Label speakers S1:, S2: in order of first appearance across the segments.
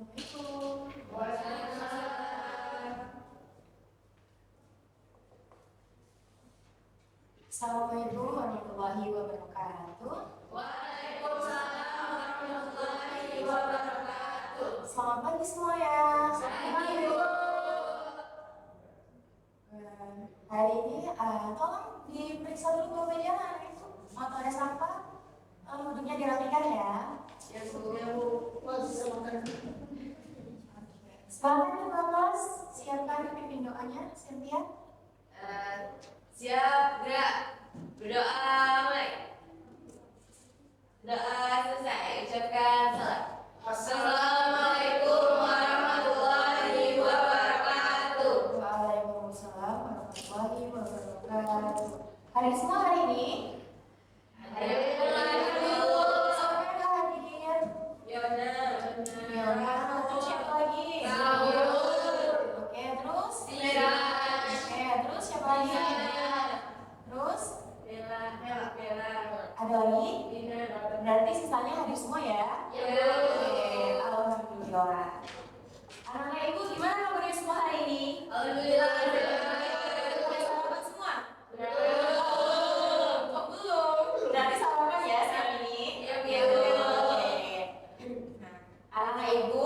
S1: Assalamualaikum.
S2: Waalaikumsalam.
S1: Assalamualaikum warahmatullahi wabarakatuh.
S2: Waalaikumsalam warahmatullahi wabarakatuh.
S1: Selamat pagi semua ya.
S2: Selamat pagi.
S1: Hari ini tolong diperiksa dulu bawa jalan itu. Atau ada sampah, duduknya dirapikan ya.
S2: Ya Bu. Bisa makan.
S1: Silakan di kelas, siapkan pimpin doanya, Cynthia.
S2: Siap, gerak. Berdoa mulai. Doa selesai. Ucapkan salam. Assalamualaikum warahmatullahi wabarakatuh.
S1: Waalaikumsalam warahmatullahi wabarakatuh. Hari semua hari ini. Siapa yang hadir?
S2: Yona.
S1: Terus siapa lagi? Oke, terus? Oke, terus siapa lagi? Terus?
S2: Bella.
S1: Ada lagi?
S2: Dina.
S1: Berarti sisanya hadir semua ya? Oke, alhamdulillah. Anak-anak ibu gimana kabarnya semua hari ini?
S2: Alhamdulillah.
S1: Udah sarapan semua? Oh, belum. Berarti sarapan ya siang ini?
S2: Iya.
S1: Oke. Nah, anak-anak ibu,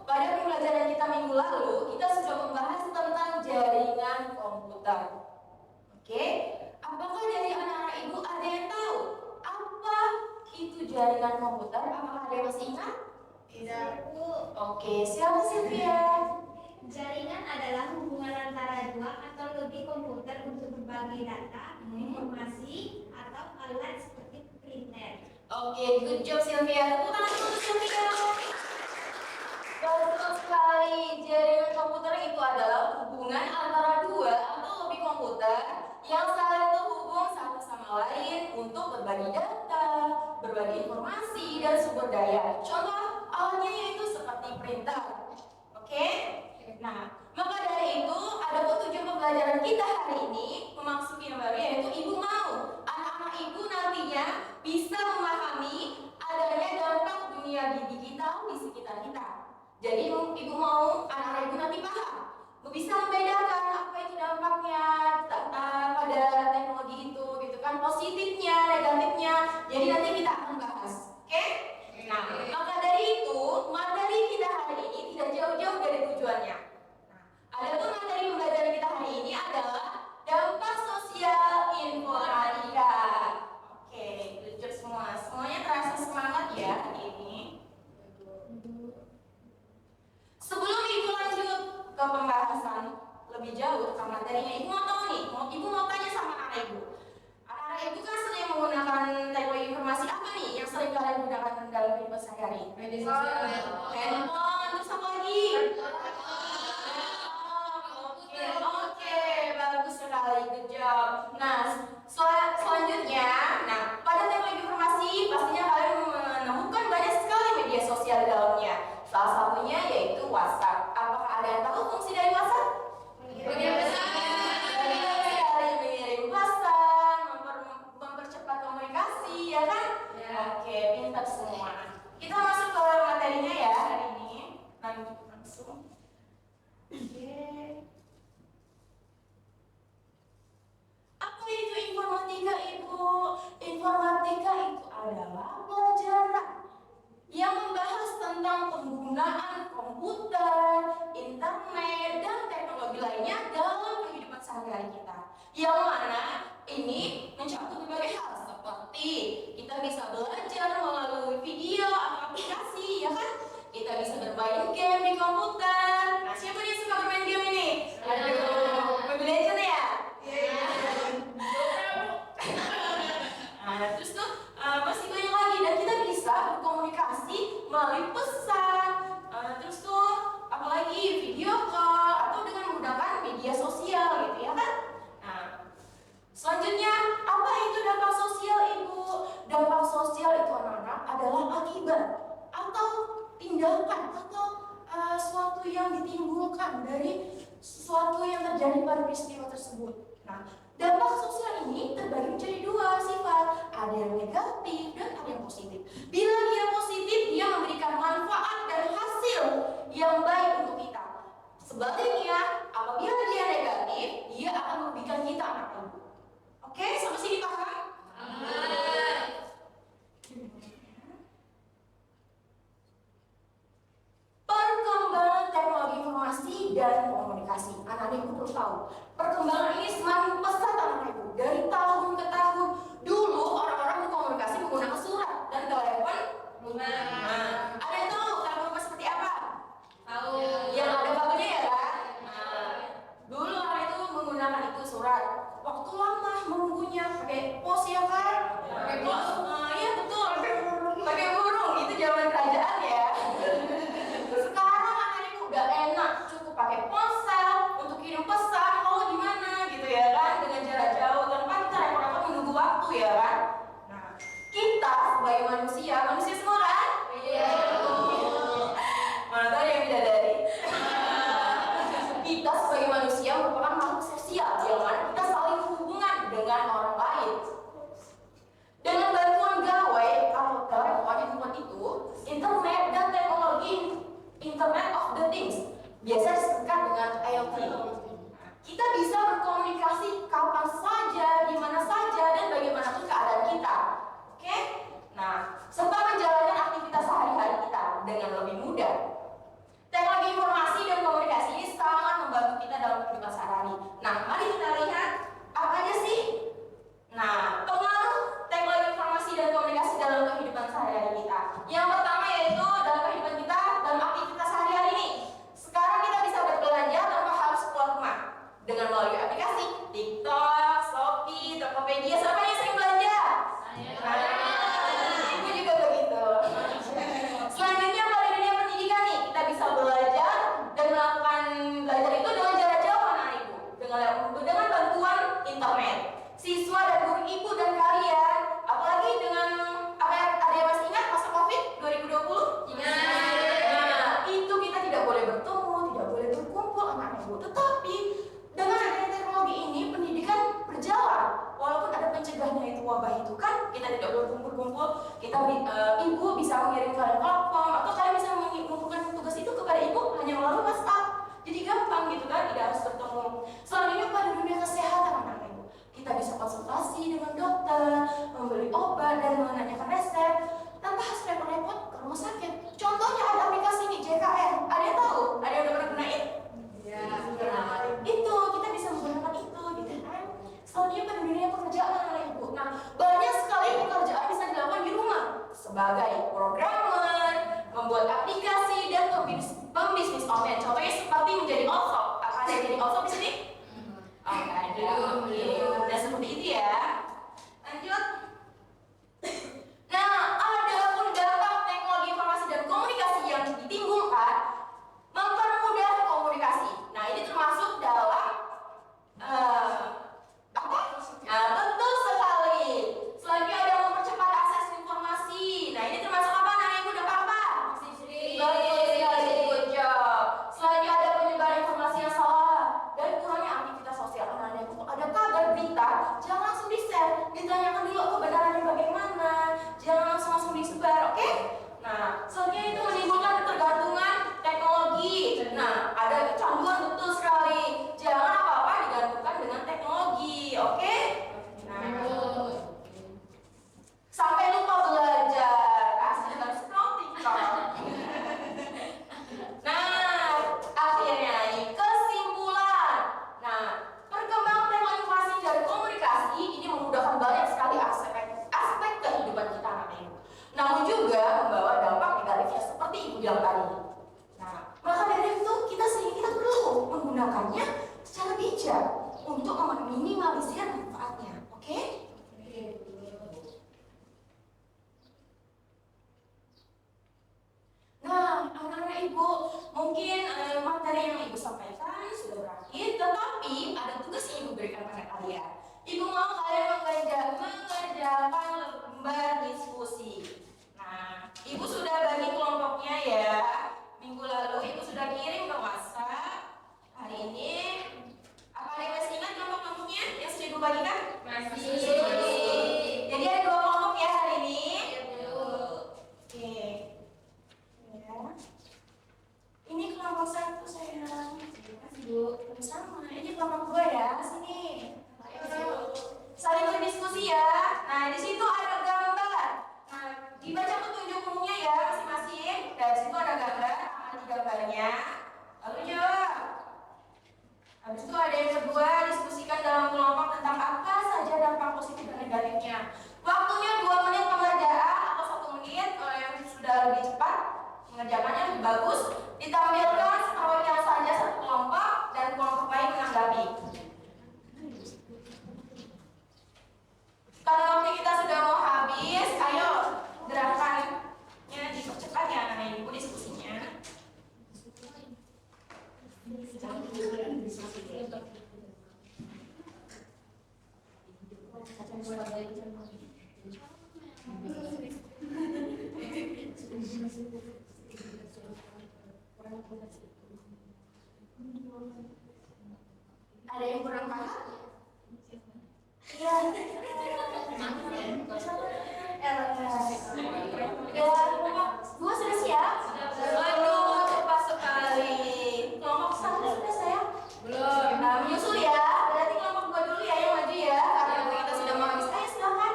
S1: pada pembelajaran kita minggu lalu, kita sudah membahas tentang jaringan komputer. Oke, apakah dari anak-anak ibu ada yang tahu apa itu jaringan komputer? Apakah ada yang masih ingat?
S3: Tidak, Bu.
S1: Oke, siapa Sylvia?
S3: Jaringan adalah hubungan antara dua atau lebih komputer untuk berbagi data, informasi, atau alat seperti printer.
S1: Oke, good job Sylvia. Tepuk tangan dulu Sylvia. Betul sekali. Jaringan komputer itu adalah hubungan antara dua atau lebih komputer yang saling terhubung satu sama lain untuk berbagi data, berbagi informasi, dan sumber daya. Contoh alatnya yaitu seperti printer. Oke? Nah, maka dari itu ada tujuan pembelajaran kita hari ini memasuki yang baru, yaitu ibu mau anak-anak ibu nantinya bisa memahami adanya dampak dunia digital di sekitar kita. Jadi ibu mau anak-anak ibu nanti paham, bisa membedakan apa itu dampaknya pada teknologi itu, gitu kan, positifnya, negatifnya. Jadi nanti kita akan bahas, oke? Nah, maka dari itu materi kita hari ini tidak jauh-jauh dari tujuannya. Nah, adapun materi pembelajaran kita hari ini adalah dampak sosial informatika. Oke, good job semua. Semuanya terasa semangat ya hari ini. Sebelum ibu lanjut ke pembahasan lebih jauh tentang materinya, ibu mau tahu nih, ibu mau tanya sama anak ibu. Anak ibu kan sering menggunakan teknologi informasi apa nih yang sering kalian gunakan dalam kehidupan sehari-hari?
S2: Media sosial.
S1: Handphone, terus apa lagi? Oke, bagus sekali, good job. Nah, selanjutnya, pada teknologi informasi pastinya kalian menemukan banyak sekali media sosial di dalamnya. Salah satunya yaitu WhatsApp. Apakah ada yang tahu fungsi dari WhatsApp?
S2: Mengirim pesan.
S1: Mengirim pesan, mempercepat komunikasi, ya kan?
S2: Ya.
S1: Oke, pintar semua. Kita masuk ke materinya ya hari ini. Lanjut langsung. Oke. Apa itu informatika, Ibu? Informatika itu adalah pelajaran yang membahas tentang penggunaan komputer, internet, dan teknologi lainnya dalam kehidupan sehari-hari kita. Yang mana ini mencakup berbagai hal seperti kita bisa belajar melalui video atau aplikasi, ya kan? Kita bisa bermain game di komputer. Nah, siapa yang suka bermain game ini? Aduh, Mobile Legends ya? Nah, terus tuh masih banyak lagi, dan kita bisa berkomunikasi melalui pesan, terus tuh apalagi video call atau dengan menggunakan media sosial gitu ya kan. Nah, selanjutnya apa itu dampak sosial, Ibu? Dampak sosial itu anak-anak adalah akibat atau tindakan atau suatu yang ditimbulkan dari sesuatu yang terjadi pada peristiwa tersebut. Nah, dampak sosial ini terbagi menjadi dua sifat, ada yang negatif dan ada yang positif. Bila dia positif, dia memberikan manfaat dan hasil yang baik untuk kita. Sebaliknya, apabila dia negatif, dia akan merugikan kita, anak ibu. Oke, sampai sini paham? Perkembangan teknologi informasi dan komunikasi. Anak-anak ibu perlu tahu, perkembangan ini semakin pesat, anak ibu. Dari tahun ke tahun, dulu orang-orang berkomunikasi menggunakan surat dan telepon lunak. Ada yang tahu telepon lunak seperti apa?
S2: Tahu.
S1: Yang ada kabelnya ya kan? Dulu orang itu menggunakan itu surat. Waktu lama menunggunya pakai pos ya kan?
S2: Pakai pos.
S1: Iya betul. Pakai burung itu zaman kerajaan ya. Sekarang anak ibu udah enak, cukup pakai ponsel untuk kirim pesan. Oh gimana gitu ya kan? Dengan jarak jauh tanpa kita repot-repot menunggu waktu ya kan? Nah, kita sebagai manusia semua kan?
S2: Iya.
S1: Mana tahu yang bidadari. Kita sebagai manusia merupakan makhluk sosial yang mana kita saling hubungan dengan orang lain. Dengan bantuan gawai atau telepon yang buat itu, internet dan teknologi Internet of the Things, biasa disingkat dengan IoT. Kita bisa berkomunikasi kapan saja, di mana saja, dan bagaimanapun keadaan kita. Oke? Nah, serta menjalankan aktivitas sehari-hari kita dengan lebih mudah. Teknologi informasi dan komunikasi ini sangat membantu kita dalam kehidupan sehari-hari. Nah, mari kita lihat apa aja sih? Nah, pengaruh teknologi informasi dan komunikasi dalam kehidupan sehari-hari kita. Yang pertama yaitu dalam kehidupan kita dalam aktivitas sehari-hari ini. Sekarang kita bisa berbelanja tanpa harus keluar rumah dengan melalui aplikasi TikTok, Shopee, Tokopedia. Siapa yang sering belanja? Ibu juga begitu. Selanjutnya pada dunia pendidikan nih, kita bisa belajar dan melakukan belajar itu dengan jarak jauh anak ibu dengan bantuan internet. Siswa dan guru ibu dan kalian, apalagi dengan apa yang ada yang masih ingat masa COVID 2020? Nah, itu kita tidak boleh bertemu, tidak boleh berkumpul anak ibu. Tetapi dengan adanya teknologi ini pendidikan berjalan. Walaupun ada pencegahnya itu wabah itu kan, kita tidak boleh kumpul-kumpul. Kita ibu bisa mengirim kalian platform atau kalian bisa mengumpulkan tugas itu kepada ibu hanya melalui WhatsApp. Jadi gampang gitu kan, tidak harus bertemu. Selanjutnya pada dunia kesehatan anak ibu, kita bisa konsultasi dengan dokter, membeli obat dan menanyakan resep tanpa harus repot-repot ke rumah sakit. Contohnya ada aplikasi nih JKN. Ada yang tahu? Ada yang udah pernah gunain?
S2: Ya.
S1: Itu kita bisa menggunakan itu gitu kan. Selanjutnya pada dunia pekerjaan anak ibu. Nah, banyak sekali pekerjaan bisa dilakukan di rumah sebagai programmer, membuat aplikasi dan pembisnis online. Contohnya seperti menjadi outsource. Ada yang jadi outsource di sini? Oke, ada. Dan seperti itu ya. Lanjut. Nah, ada pun dampak teknologi informasi dan komunikasi yang ditimbulkan mempermudah komunikasi. Nah, ini termasuk dalam apa? Nah, betul sekali. Selanjutnya ada mempercepat akses informasi. Nah, ini termasuk apa? Nah, ibu dapat apa? Betul sekali, good job. Selanjutnya ada penyebaran informasi yang salah dan kurangnya aktivitas sosial. Nah, ibu ada kabar berita, jangan langsung di-share, ditanyakan dulu kebenarannya bagaimana, jangan langsung disebar, oke? Nah, selanjutnya itu menimbulkan ketergantungan teknologi. Nah, ada kecanduan betul sekali. Jangan apa-apa digantungkan dengan teknologi, oke? Nah, sampai lupa belajar, asli harus scroll TikTok. Nah, akhirnya nih kesimpulan. Nah, perkembangan teknologi informasi dan komunikasi ini memudahkan banyak sekali aspek kehidupan kita anak ibu. Namun juga membawa dampak negatifnya seperti ibu bilang tadi. Nah, maka dari itu kita perlu menggunakannya secara bijak untuk meminimalisir manfaatnya, oke? Nah, anak-anak ibu, mungkin materi yang ibu sampaikan sudah berakhir, tetapi ada tugas yang ibu berikan pada kalian. Ibu mau kalian mengerjakan lembar diskusi. Nah, ibu sudah bagi kelompoknya ya. Minggu lalu ibu sudah kirim ke WhatsApp. Hari ini, apa ada yang masih ingat kelompok-kelompoknya yang sudah ibu bagikan?
S2: Masih.
S1: Jadi ada 2 kelompok ya hari ini.
S2: Iya, Bu.
S1: Oke. Ya. Ini Ada yang kurang paham? Iya. Ya, dua sudah siap? Waduh, cepat sekali. Kelompok satu sudah sayang?
S2: Belum.
S1: Nah, menyusul ya. Berarti kelompok dua dulu ya yang maju ya. Karena waktu kita sudah mau habis. Ayo silakan.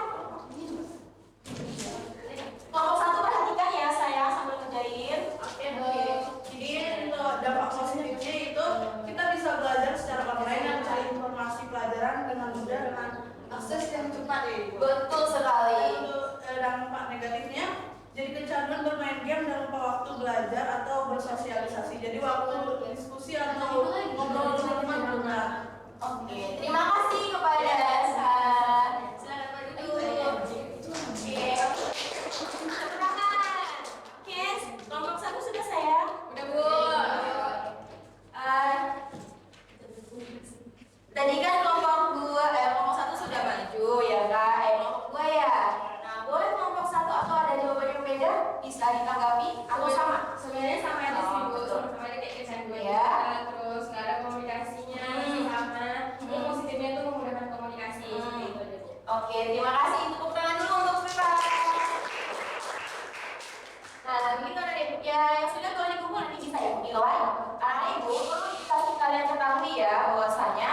S1: Kelompok satu perhatikan ya sayang sambil ngerjain.
S4: Oke, baik. Jadi untuk dampak positifnya itu kita bisa belajar secara online dan cari informasi pelajaran dengan mudah dengan akses yang cepat ya. Ibu.
S1: Betul sekali.
S4: Untuk dampak negatifnya jadi kecanduan bermain game dan lupa waktu belajar atau bersosialisasi. Jadi waktu diskusi atau ngobrol dengan teman berguna.
S1: Oke, terima kasih kepada San. Silakan berduduk. Oke. Tepuk tangan. Oke, kelompok satu sudah sayang?
S2: Udah, Bu.
S1: Tadi kan kelompok satu sudah maju ya kak, kelompok dua ya. Nah, boleh kelompok satu atau ada jawaban yang beda bisa ditanggapi atau sama?
S2: Sebenarnya sama aja sih, Bu.
S1: betul.
S2: Sama aja kayak kecanduan
S1: Ya.
S2: kita, terus nggak ada komunikasinya, sama. Ini positifnya tuh memudahkan komunikasi, seperti itu aja, Bu.
S1: Oke, terima kasih. Tepuk tangan dulu untuk Viva. Nah, begitu ada ya yang sudah boleh dikumpul nanti bisa ya dinilai. Karena ibu perlu dikasih kalian ketahui ya bahwasanya